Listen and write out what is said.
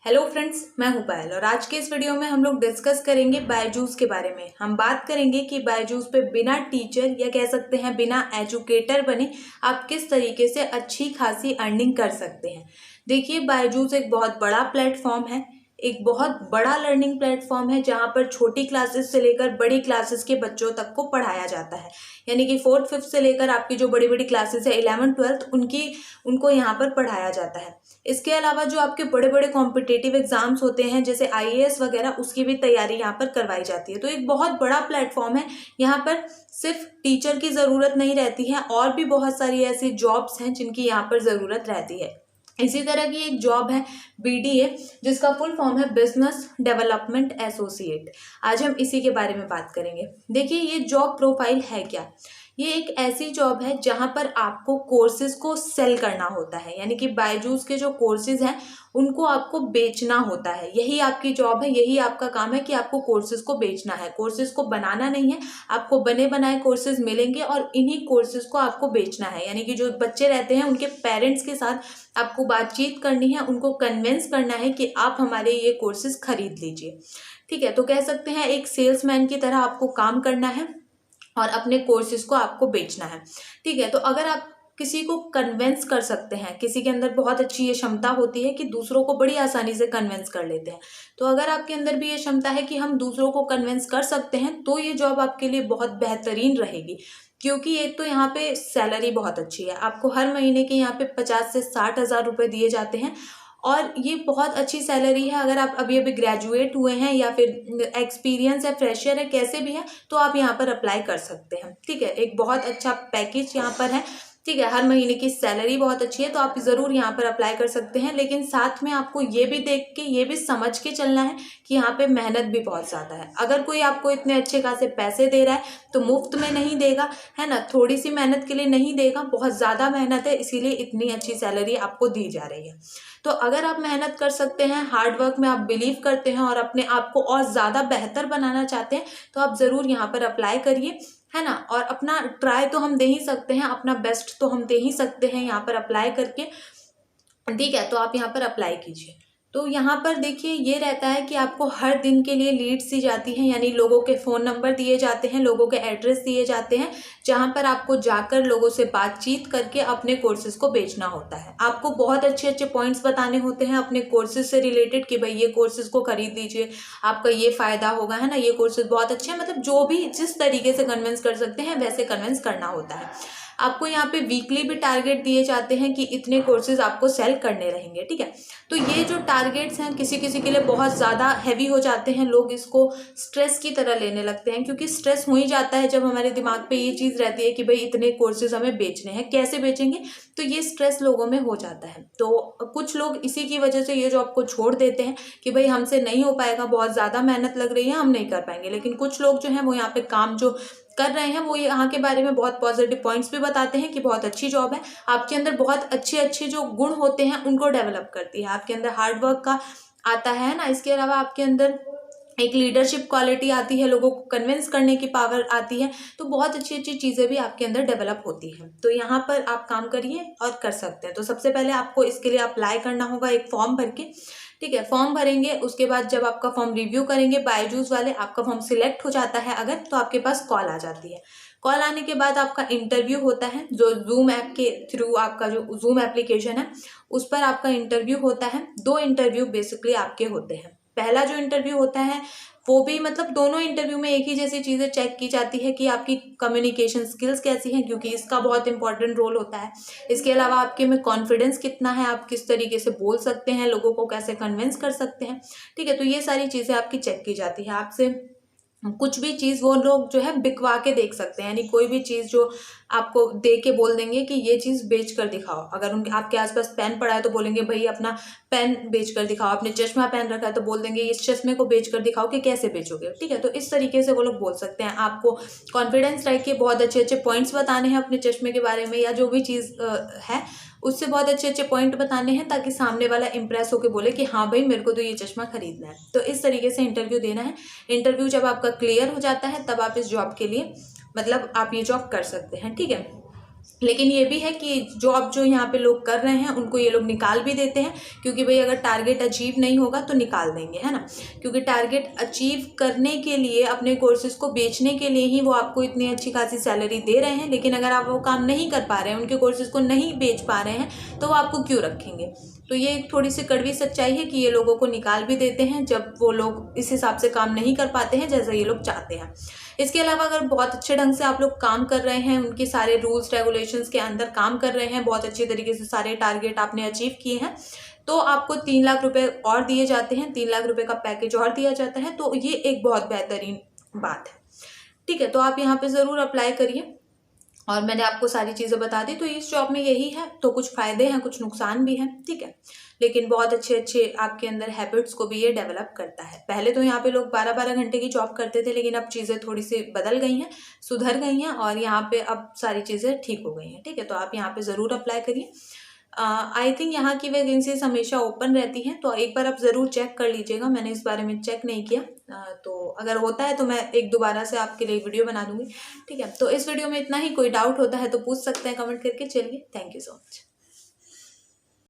Hello friends, मैं हूं पायल और आज के इस वीडियो में हम लोग डिस्कस करेंगे बायजूस के बारे में। हम बात करेंगे कि बायजूस पे बिना टीचर या कह सकते हैं बिना एजुकेटर बने आप किस तरीके से अच्छी खासी अर्निंग कर सकते हैं। देखिए, बायजूस एक बहुत बड़ा प्लेटफॉर्म है, एक बहुत बड़ा लर्निंग प्लेटफॉर्म है जहां पर छोटी क्लासेस से लेकर बड़ी क्लासेस के बच्चों तक को पढ़ाया जाता है। यानी कि 4th 5th से लेकर आपकी जो बड़ी बड़ी क्लासेस है 11th 12th उनको यहाँ पर पढ़ाया जाता है। इसके अलावा जो आपके बड़े बड़े कॉम्पिटिटिव एग्जाम्स होते हैं जैसे आईएएस वगैरह, उसकी भी तैयारी यहाँ पर करवाई जाती है। तो एक बहुत बड़ा प्लेटफॉर्म है। यहाँ पर सिर्फ टीचर की ज़रूरत नहीं रहती है, और भी बहुत सारी ऐसी जॉब्स हैं जिनकी यहाँ पर ज़रूरत रहती है। इसी तरह की एक जॉब है बीडीए, जिसका फुल फॉर्म है बिजनेस डेवलपमेंट एसोसिएट। आज हम इसी के बारे में बात करेंगे। देखिए, ये जॉब प्रोफाइल है क्या। ये एक ऐसी जॉब है जहां पर आपको कोर्सेज को सेल करना होता है, यानी कि बायजूस के जो कोर्सेज हैं उनको आपको बेचना होता है। यही आपकी जॉब है, यही आपका काम है कि आपको कोर्सेज को बेचना है। कोर्सेज को बनाना नहीं है, आपको बने बनाए कोर्सेज मिलेंगे और इन्हीं कोर्सेज को आपको बेचना है। यानी कि जो बच्चे रहते हैं उनके पेरेंट्स के साथ आपको बातचीत करनी है, उनको कन्विंस करना है कि आप हमारे ये कोर्सेज खरीद लीजिए। ठीक है, तो कह सकते हैं एक सेल्समैन की तरह आपको काम करना है और अपने कोर्सेज को आपको बेचना है। ठीक है, तो अगर आप किसी को कन्विंस कर सकते हैं, किसी के अंदर बहुत अच्छी ये क्षमता होती है कि दूसरों को बड़ी आसानी से कन्विंस कर लेते हैं, तो अगर आपके अंदर भी ये क्षमता है कि हम दूसरों को कन्विंस कर सकते हैं, तो ये जॉब आपके लिए बहुत बेहतरीन रहेगी। क्योंकि एक तो यहाँ पे सैलरी बहुत अच्छी है, आपको हर महीने के यहाँ पे 50 से 60 हज़ार रुपये दिए जाते हैं और ये बहुत अच्छी सैलरी है। अगर आप अभी अभी ग्रेजुएट हुए हैं या फिर एक्सपीरियंस है, फ्रेशर है, कैसे भी है, तो आप यहाँ पर अप्लाई कर सकते हैं। ठीक है, एक बहुत अच्छा पैकेज यहाँ पर है। ठीक है, हर महीने की सैलरी बहुत अच्छी है, तो आप ज़रूर यहाँ पर अप्लाई कर सकते हैं। लेकिन साथ में आपको ये भी देख के, ये भी समझ के चलना है कि यहाँ पे मेहनत भी बहुत ज़्यादा है। अगर कोई आपको इतने अच्छे खासे पैसे दे रहा है तो मुफ्त में नहीं देगा, है ना। थोड़ी सी मेहनत के लिए नहीं देगा, बहुत ज़्यादा मेहनत है, इसीलिए इतनी अच्छी सैलरी आपको दी जा रही है। तो अगर आप मेहनत कर सकते हैं, हार्ड वर्क में आप बिलीव करते हैं और अपने आप को और ज़्यादा बेहतर बनाना चाहते हैं, तो आप ज़रूर यहाँ पर अप्लाई करिए, है ना। और अपना ट्राई तो हम दे ही सकते हैं, अपना बेस्ट तो हम दे ही सकते हैं यहाँ पर अप्लाई करके। ठीक है, तो आप यहाँ पर अप्लाई कीजिए। तो यहाँ पर देखिए, ये रहता है कि आपको हर दिन के लिए लीड्स दी जाती हैं, यानी लोगों के फ़ोन नंबर दिए जाते हैं, लोगों के एड्रेस दिए जाते हैं, जहाँ पर आपको जाकर लोगों से बातचीत करके अपने कोर्सेज को बेचना होता है। आपको बहुत अच्छे अच्छे पॉइंट्स बताने होते हैं अपने कोर्सेज से रिलेटेड कि भाई ये कोर्सेज को खरीद लीजिए, आपका ये फ़ायदा होगा, है ना, ये कोर्सेज बहुत अच्छे हैं। मतलब जो भी जिस तरीके से कन्विंस कर सकते हैं वैसे कन्विंस करना होता है। आपको यहाँ पे वीकली भी टारगेट दिए जाते हैं कि इतने कोर्सेज आपको सेल करने रहेंगे। ठीक है, तो ये जो टारगेट्स हैं किसी किसी के लिए बहुत ज़्यादा हैवी हो जाते हैं, लोग इसको स्ट्रेस की तरह लेने लगते हैं, क्योंकि स्ट्रेस हो ही जाता है जब हमारे दिमाग पे ये चीज़ रहती है कि भाई इतने कोर्सेज हमें बेचने हैं, कैसे बेचेंगे। तो ये स्ट्रेस लोगों में हो जाता है। तो कुछ लोग इसी की वजह से ये जॉब को छोड़ देते हैं कि भाई हमसे नहीं हो पाएगा, बहुत ज़्यादा मेहनत लग रही है, हम नहीं कर पाएंगे। लेकिन कुछ लोग जो हैं वो यहाँ पे काम जो कर रहे हैं वो यहाँ के बारे में बहुत पॉजिटिव पॉइंट्स भी बताते हैं कि बहुत अच्छी जॉब है, आपके अंदर बहुत अच्छे अच्छे जो गुण होते हैं उनको डेवलप करती है, आपके अंदर हार्ड वर्क का आता है ना। इसके अलावा आपके अंदर एक लीडरशिप क्वालिटी आती है, लोगों को कन्विंस करने की पावर आती है। तो बहुत अच्छी अच्छी चीज़ें भी आपके अंदर डेवलप होती हैं। तो यहाँ पर आप काम करिए और कर सकते हैं। तो सबसे पहले आपको इसके लिए अप्लाई करना होगा एक फॉर्म भर के। ठीक है, फॉर्म भरेंगे, उसके बाद जब आपका फॉर्म रिव्यू करेंगे बायजूस वाले, आपका फॉर्म सिलेक्ट हो जाता है अगर, तो आपके पास कॉल आ जाती है। कॉल आने के बाद आपका इंटरव्यू होता है, जो जूम ऐप के थ्रू, आपका जो जूम एप्लीकेशन है उस पर आपका इंटरव्यू होता है। 2 इंटरव्यू बेसिकली आपके होते हैं। पहला जो इंटरव्यू होता है वो भी, मतलब दोनों इंटरव्यू में एक ही जैसी चीज़ें चेक की जाती है कि आपकी कम्युनिकेशन स्किल्स कैसी हैं, क्योंकि इसका बहुत इंपॉर्टेंट रोल होता है। इसके अलावा आपके में कॉन्फिडेंस कितना है, आप किस तरीके से बोल सकते हैं, लोगों को कैसे कन्विंस कर सकते हैं। ठीक है, तो ये सारी चीज़ें आपकी चेक की जाती है। आपसे कुछ भी चीज़ वो लोग जो है बिकवा के देख सकते हैं, यानी कोई भी चीज़ जो आपको दे के बोल देंगे कि ये चीज़ बेच कर दिखाओ। अगर उनके आपके आसपास पेन पड़ा है तो बोलेंगे भाई अपना पेन बेच कर दिखाओ, आपने चश्मा पहन रखा है तो बोल देंगे इस चश्मे को बेच कर दिखाओ कि कैसे बेचोगे। ठीक है, तो इस तरीके से वो लोग बोल सकते हैं। आपको कॉन्फिडेंस रह के बहुत अच्छे अच्छे पॉइंट्स बताने हैं अपने चश्मे के बारे में, या जो भी चीज़ है उससे बहुत अच्छे अच्छे पॉइंट बताने हैं, ताकि सामने वाला इंप्रेस होकर बोले कि हाँ भाई मेरे को तो ये चश्मा खरीदना है। तो इस तरीके से इंटरव्यू देना है। इंटरव्यू जब आपका क्लियर हो जाता है तब आप इस जॉब के लिए, मतलब आप ये जॉब कर सकते हैं। ठीक है, लेकिन ये भी है कि जॉब जो यहाँ पे लोग कर रहे हैं उनको ये लोग निकाल भी देते हैं, क्योंकि भाई अगर टारगेट अचीव नहीं होगा तो निकाल देंगे, है ना। क्योंकि टारगेट अचीव करने के लिए, अपने कोर्सेज को बेचने के लिए ही वो आपको इतनी अच्छी खासी सैलरी दे रहे हैं, लेकिन अगर आप वो काम नहीं कर पा रहे हैं, उनके कोर्सेज को नहीं बेच पा रहे हैं, तो वो आपको क्यों रखेंगे। तो ये एक थोड़ी सी कड़वी सच्चाई है कि ये लोगों को निकाल भी देते हैं जब वो लोग इस हिसाब से काम नहीं कर पाते हैं जैसा ये लोग चाहते हैं। इसके अलावा अगर बहुत अच्छे ढंग से आप लोग काम कर रहे हैं, उनके सारे रूल्स रेगुलेशंस के अंदर काम कर रहे हैं, बहुत अच्छे तरीके से सारे टारगेट आपने अचीव किए हैं, तो आपको 3 लाख रुपए और दिए जाते हैं, 3 लाख रुपए का पैकेज और दिया जाता है। तो ये एक बहुत बेहतरीन बात है। ठीक है, तो आप यहाँ पे ज़रूर अप्लाई करिए। और मैंने आपको सारी चीज़ें बता दी। तो इस जॉब में यही है, तो कुछ फ़ायदे हैं, कुछ नुकसान भी हैं, ठीक है। लेकिन बहुत अच्छे अच्छे आपके अंदर हैबिट्स को भी ये डेवलप करता है। पहले तो यहाँ पे लोग 12-12 घंटे की जॉब करते थे, लेकिन अब चीज़ें थोड़ी सी बदल गई हैं, सुधर गई हैं, और यहाँ पे अब सारी चीज़ें ठीक हो गई हैं, ठीक है। तो आप यहाँ पे ज़रूर अप्लाई करिए। आई थिंक यहाँ की वैकेंसीज हमेशा ओपन रहती हैं, तो एक बार आप ज़रूर चेक कर लीजिएगा। मैंने इस बारे में चेक नहीं किया, तो अगर होता है तो मैं एक दोबारा से आपके लिए वीडियो बना दूंगी, ठीक है। तो इस वीडियो में इतना ही। कोई डाउट होता है तो पूछ सकते हैं कमेंट करके। चलिए, थैंक यू सो मच।